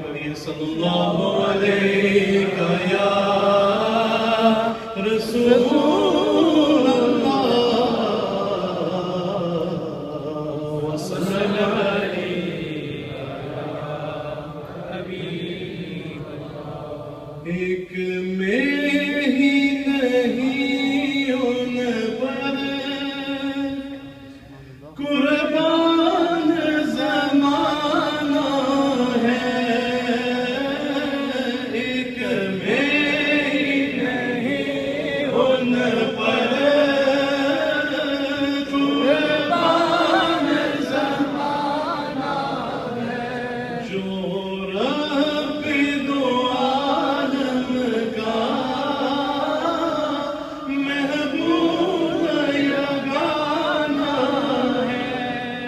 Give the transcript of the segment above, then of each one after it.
پڑھیے صلی اللہ علیہ یا رسول اللہ وسلم علیہ حبیب اللہ. ایک میں ہی نہیں ان پر قربان زمانہ ہے. ایک میں ہی نہیں ان پر قربان زمانہ ہے. جو رب دو عالم کا محبوب یگانہ ہے.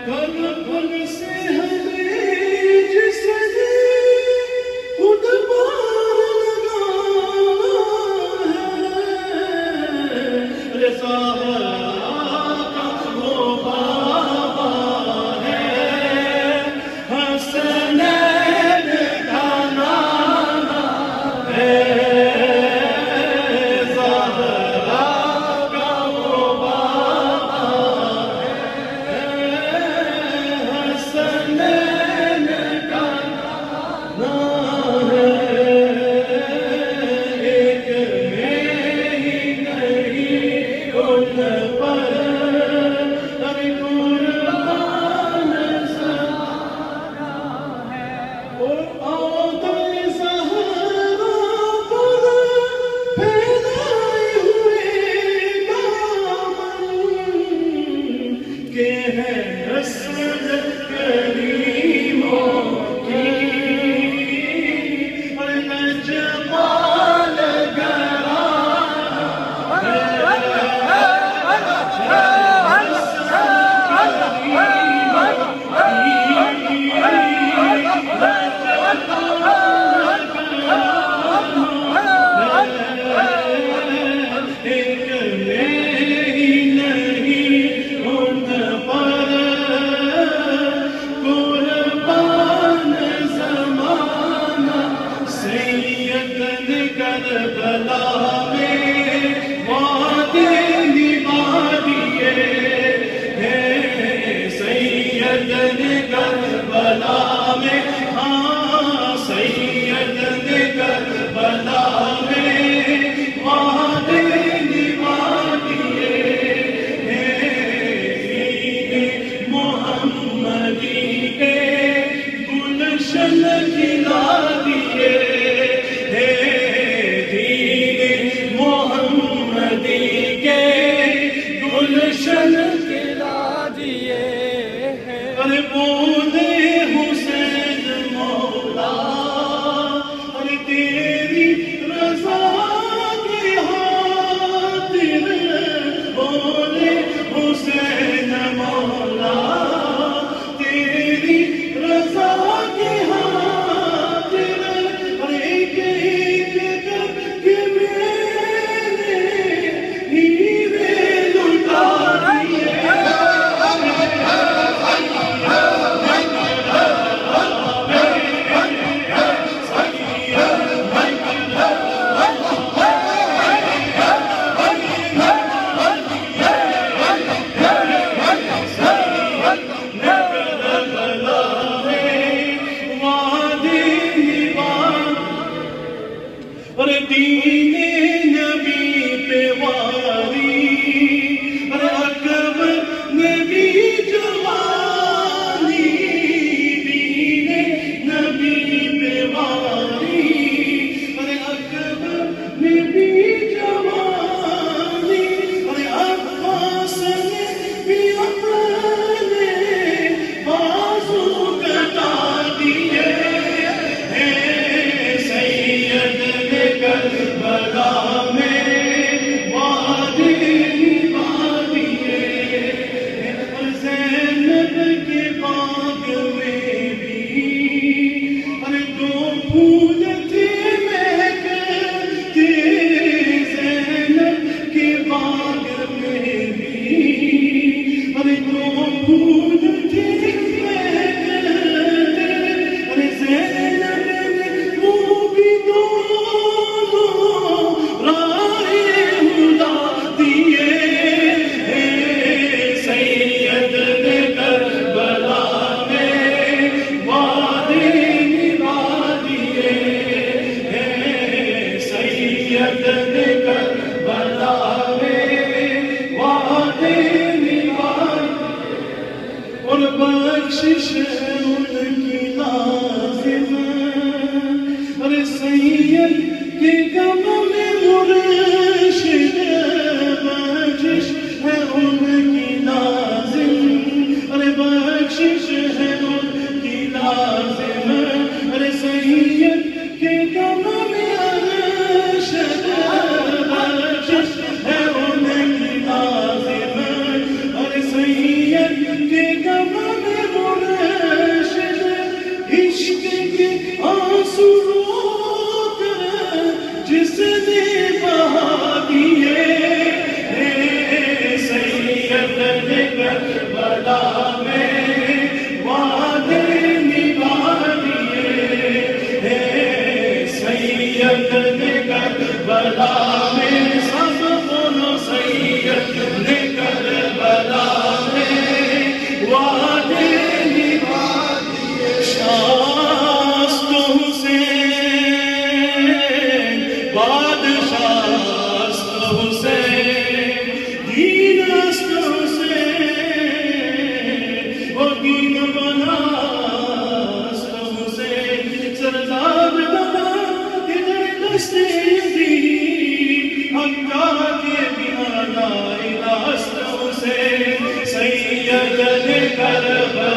کل پل سے ہمیں جس نے خود بار لگانا ہے. رضا کا وہ بابا ہے، حسنین کا نانا ہے. زہرا کا وہ بابا ہے، حسنین کا نانا ہے. ایک میں ہی نہیں ان پر قربان زمانہ ہے. اور آدم زہرا پر پھیلائے ہوئے دامن کے ہیں نسل کریموں کی. اور نجمال گرانہ ایک میں ہی نہیں ان پر قربان زمانہ. سیدن کربلا میں وعدے نبھا دیے ہیں. سیدن کربلا میں، ہاں سیدن کربلا میں وعدے نبھا دیے ہیں. عید محمدی کے گلشن کھلا دیے ہیں. دین محمدی کے گلشن کھلا دیے ہیں. ارے بولے حسین مولا کہ غم میں ارشد بخشش ہے انہیں کی لازم اور سید کے غم میں مرشد عشق کے آنسو روک جس نے بہا دیے سید نے کربلا میں وعدے نبھا دیے سید نے کربلا میں سب بولو سید نے کربلا میں وعدے نبھا دیے شاست حسین بادشاست حسین دین است حسین وہ دین بناست حسین سردار بنا ادھر دستے یزید حقا کے بنا لا الہ است حسین سید نے کربلا